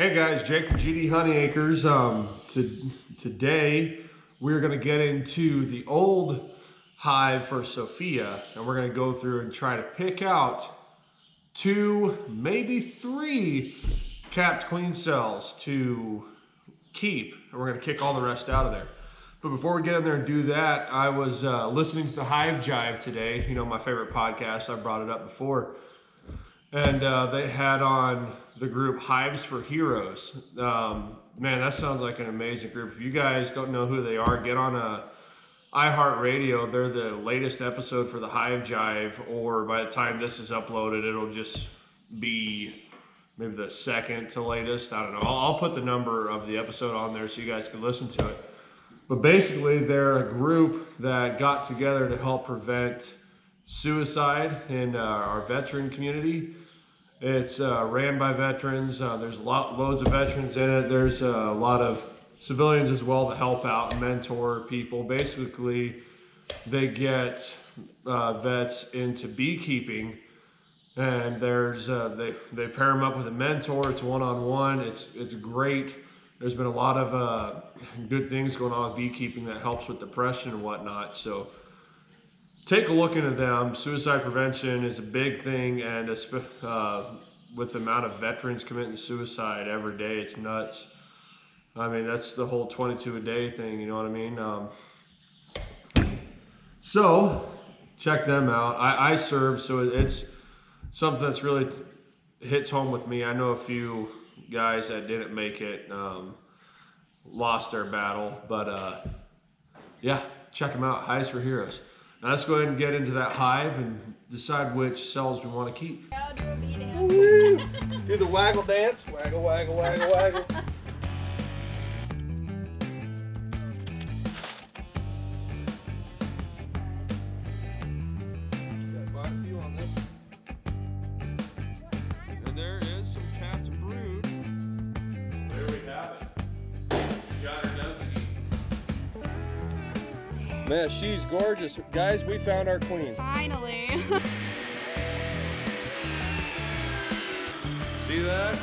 Hey guys, Jake from GD Honey Acres. Today we're going to get into the old hive for Sophia, and we're going to go through and try to pick out 2, maybe 3 capped queen cells to keep, and we're going to kick all the rest out of there. But before we get in there and do that, I was listening to the Hive Jive today, you know, my favorite podcast. I brought it up before. And they had on the group Hives for Heroes. Man, that sounds like an amazing group. If you guys don't know who they are, get on iHeartRadio. They're the latest episode for the Hive Jive, or by the time this is uploaded, it'll just be maybe the second to latest. I don't know. I'll put the number of the episode on there so you guys can listen to it. But basically, they're a group that got together to help prevent suicide in our veteran community. It's ran by veterans. There's loads of veterans in it. There's a lot of civilians as well to help out and mentor people. Basically, they get vets into beekeeping, and there's they pair them up with a mentor. It's one-on-one. It's great. There's been a lot of good things going on with beekeeping that helps with depression and whatnot. So take a look into them. Suicide prevention is a big thing, and with the amount of veterans committing suicide every day, it's nuts. I mean, that's the whole 22 a day thing, you know what I mean? So check them out. I serve, so it's something that's really hits home with me. I know a few guys that didn't make it, lost their battle, but yeah, check them out. Hives for Heroes. Now let's go ahead and get into that hive and decide which cells we want to keep. Do the waggle dance. Waggle, waggle, waggle, waggle. Got quite a few on this. And there is some capped brood. There we have it. Got her Dunsky. Man, she's gorgeous. Guys, we found our queen. Finally. See that?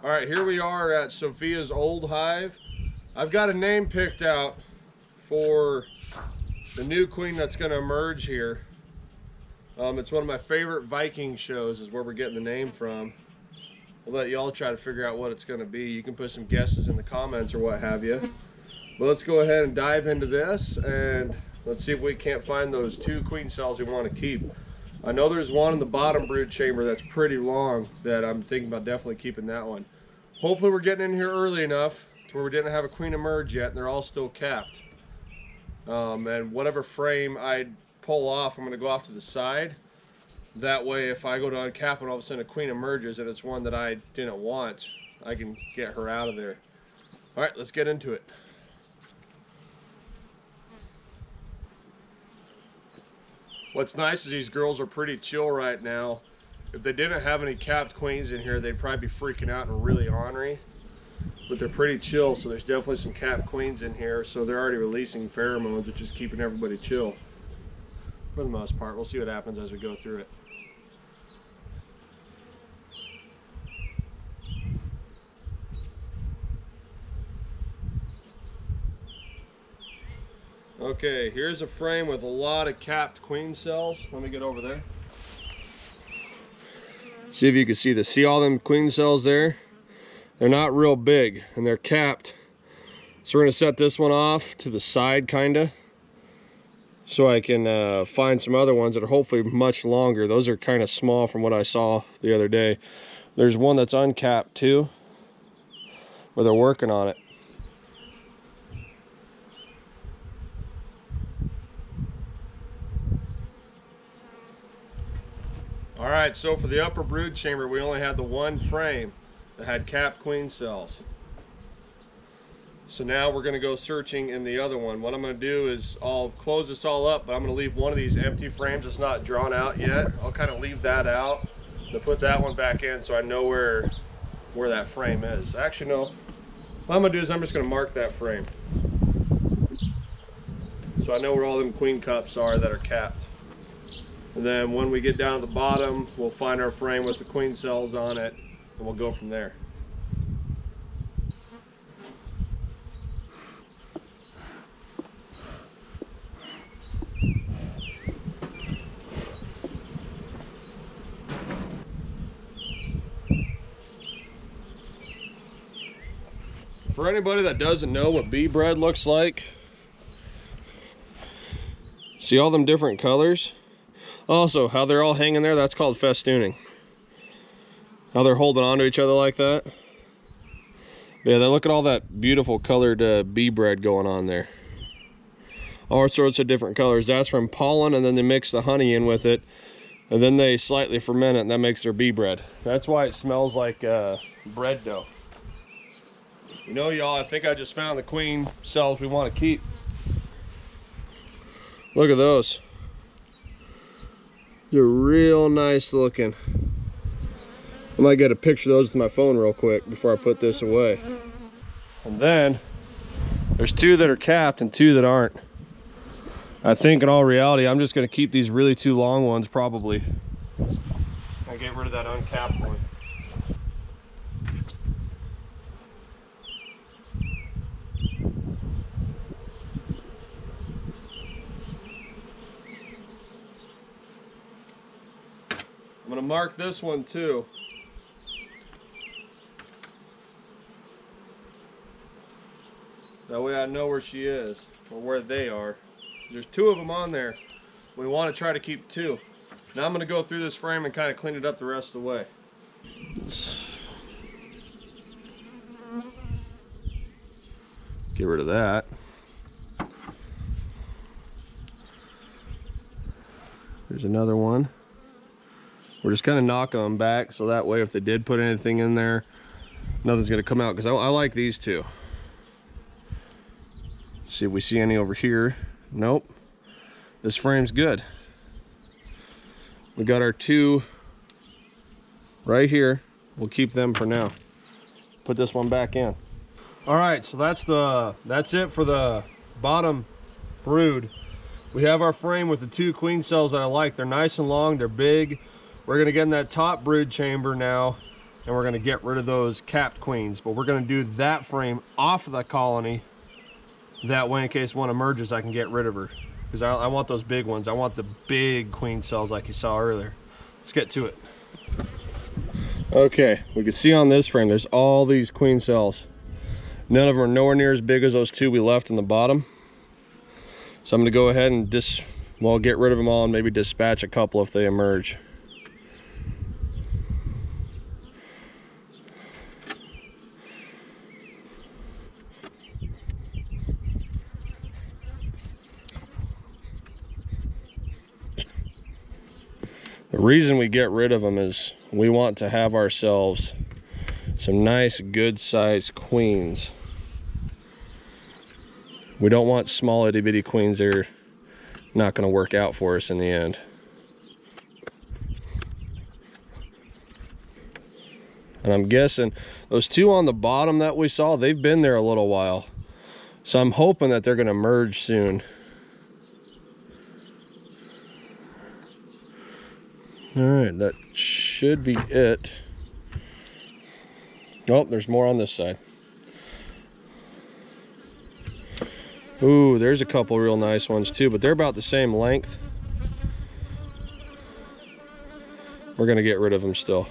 All right, here we are at Sophia's old hive. I've got a name picked out for the new queen that's going to emerge here. It's one of my favorite Viking shows, is where we're getting the name from. We'll let y'all try to figure out what it's going to be. You can put some guesses in the comments or what have you. But let's go ahead and dive into this, and let's see if we can't find those 2 queen cells we want to keep. I know there's one in the bottom brood chamber that's pretty long that I'm thinking about definitely keeping that one. Hopefully we're getting in here early enough to where we didn't have a queen emerge yet and they're all still capped. And whatever frame I pull off, I'm going to go off to the side. That way, if I go to uncap and all of a sudden a queen emerges and it's one that I didn't want, I can get her out of there. All right, let's get into it. What's nice is these girls are pretty chill right now. If they didn't have any capped queens in here, they'd probably be freaking out and really ornery. But they're pretty chill, so there's definitely some capped queens in here, so they're already releasing pheromones, which is keeping everybody chill. For the most part, we'll see what happens as we go through it. Okay, here's a frame with a lot of capped queen cells. Let me get over there. See if you can see all them queen cells there? They're not real big and they're capped. So we're gonna set this one off to the side kinda, so I can find some other ones that are hopefully much longer. Those are kind of small from what I saw the other day. There's one that's uncapped too, where they're working on it. All right, so for the upper brood chamber, we only had the one frame that had capped queen cells. So now we're gonna go searching in the other one. What I'm gonna do is I'll close this all up, but I'm gonna leave one of these empty frames that's not drawn out yet. I'll kind of leave that out to put that one back in so I know where that frame is. Actually, no. What I'm gonna do is I'm just gonna mark that frame, so I know where all them queen cups are that are capped. And then when we get down at the bottom, we'll find our frame with the queen cells on it, and we'll go from there. For anybody that doesn't know what bee bread looks like, see all them different colors? Also, how they're all hanging there, that's called festooning. How they're holding on to each other like that. Yeah, then look at all that beautiful colored bee bread going on there. All sorts of different colors. That's from pollen, and then they mix the honey in with it, and then they slightly ferment it, and that makes their bee bread. That's why it smells like bread dough. You know, y'all, I think I just found the queen cells we want to keep. Look at those. They're real nice looking. I might get a picture of those with my phone real quick before I put this away. And then there's 2 that are capped and 2 that aren't. I think in all reality, I'm just going to keep these really 2 long ones probably. And get rid of that uncapped one. I'm going to mark this one too. That way I know where she is, or where they are. There's 2 of them on there. We want to try to keep 2. Now I'm going to go through this frame and kind of clean it up the rest of the way. Get rid of that. There's another one. We're just kind of knocking them back, so that way if they did put anything in there, nothing's going to come out, because I like these 2. See if we see any over here. Nope. This frame's good. We got our 2 right here. We'll keep them for now. Put this one back in. All right, so that's it for the bottom brood. We have our frame with the 2 queen cells that I like. They're nice and long, they're big. We're gonna get in that top brood chamber now, and we're gonna get rid of those capped queens, but we're gonna do that frame off of the colony. That way, in case one emerges, I can get rid of her. Because I want those big ones. I want the big queen cells like you saw earlier. Let's get to it. Okay, we can see on this frame, there's all these queen cells. None of them are nowhere near as big as those 2 we left in the bottom. So I'm gonna go ahead and get rid of them all and maybe dispatch a couple if they emerge. The reason we get rid of them is we want to have ourselves some nice good sized queens. We don't want small itty bitty queens that are not going to work out for us in the end. And I'm guessing those 2 on the bottom that we saw, they've been there a little while. So I'm hoping that they're going to merge soon. All right, that should be it. Oh, there's more on this side. Ooh, there's a couple real nice ones too, but they're about the same length. We're gonna get rid of them still.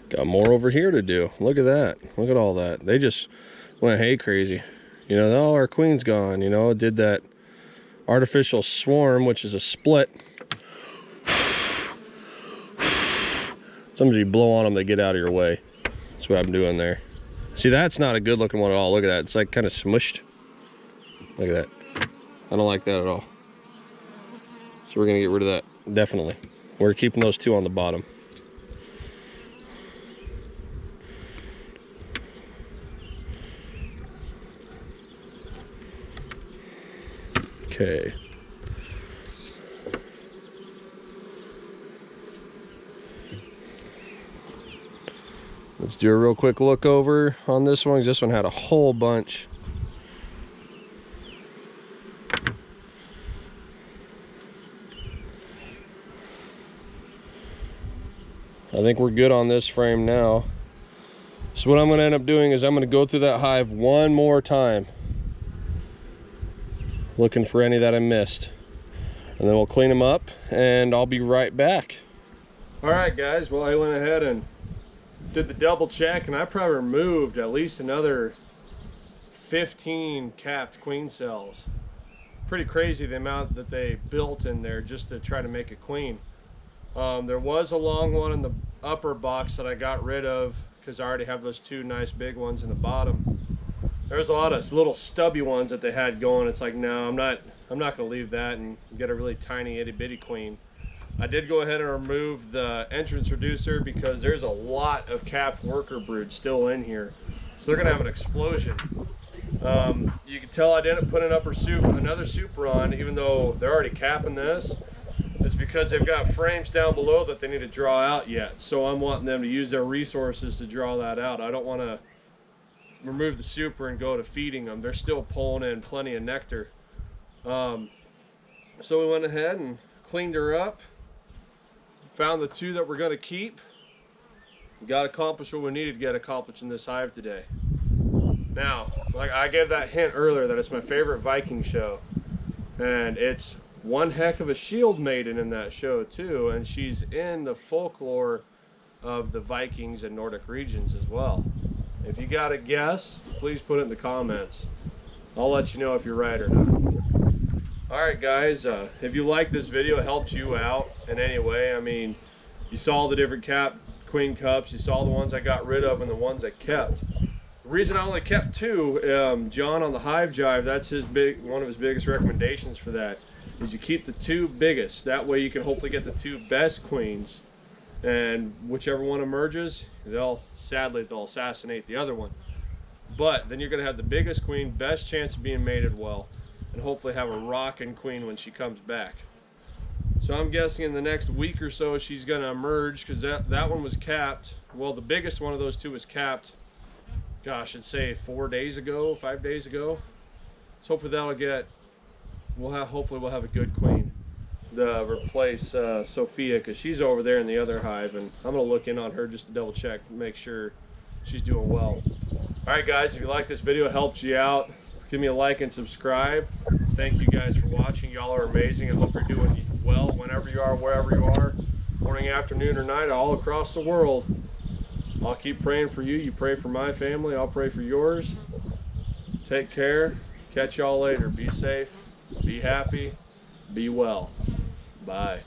Got more over here to do. Look at that. Look at all that. They just went hay crazy. You know, oh, our queen's gone. You know, did that artificial swarm, which is a split. Sometimes you blow on them, they get out of your way. That's what I'm doing there. See, that's not a good looking one at all. Look at that. It's like kind of smushed. Look at that. I don't like that at all. So we're going to get rid of that. Definitely. We're keeping those 2 on the bottom. Okay. Let's do a real quick look over on this one. This one had a whole bunch. I think we're good on this frame now. So what I'm going to end up doing is I'm going to go through that hive one more time, looking for any that I missed, and then we'll clean them up and I'll be right back. All right guys, well, I went ahead and did the double check, and I probably removed at least another 15 capped queen cells. Pretty crazy the amount that they built in there just to try to make a queen. There was a long one in the upper box that I got rid of because I already have those two nice big ones in the bottom. There's a lot of little stubby ones that they had going. It's like, no, I'm not going to leave that and get a really tiny itty bitty queen. I did go ahead and remove the entrance reducer because there's a lot of capped worker brood still in here, so they're going to have an explosion. You can tell I didn't put another super on, even though they're already capping this. It's because they've got frames down below that they need to draw out yet, so I'm wanting them to use their resources to draw that out. I don't want to remove the super and go to feeding them. They're still pulling in plenty of nectar. So we went ahead and cleaned her up, found the two that we're going to keep. We got accomplished what we needed to get accomplished in this hive today. Now, like I gave that hint earlier that it's my favorite Viking show, and it's one heck of a shield maiden in that show too, and she's in the folklore of the Vikings and Nordic regions as well. If you got a guess, please put it in the comments. I'll let you know if you're right or not. Alright guys, if you like this video, it helped you out in any way. I mean, you saw the different capped queen cups, you saw the ones I got rid of and the ones I kept. The reason I only kept two, John on the Hive Jive, that's one of his biggest recommendations for that, is you keep the two biggest. That way you can hopefully get the two best queens, and whichever one emerges, sadly they'll assassinate the other one. But then you're going to have the biggest queen, best chance of being mated well, and hopefully have a rockin' queen when she comes back. So I'm guessing in the next week or so she's going to emerge, because that one was capped. Well, the biggest one of those two was capped, gosh, I'd say 5 days ago. So hopefully that'll get, hopefully we'll have a good queen to replace Sophia, because she's over there in the other hive, and I'm going to look in on her just to double check to make sure she's doing well. Alright guys, if you like this video, it helps you out, give me a like and subscribe. Thank you guys for watching. Y'all are amazing. I hope you're doing well whenever you are, wherever you are, morning, afternoon, or night, all across the world. I'll keep praying for you. You pray for my family. I'll pray for yours. Take care. Catch y'all later. Be safe. Be happy. Be well. Bye.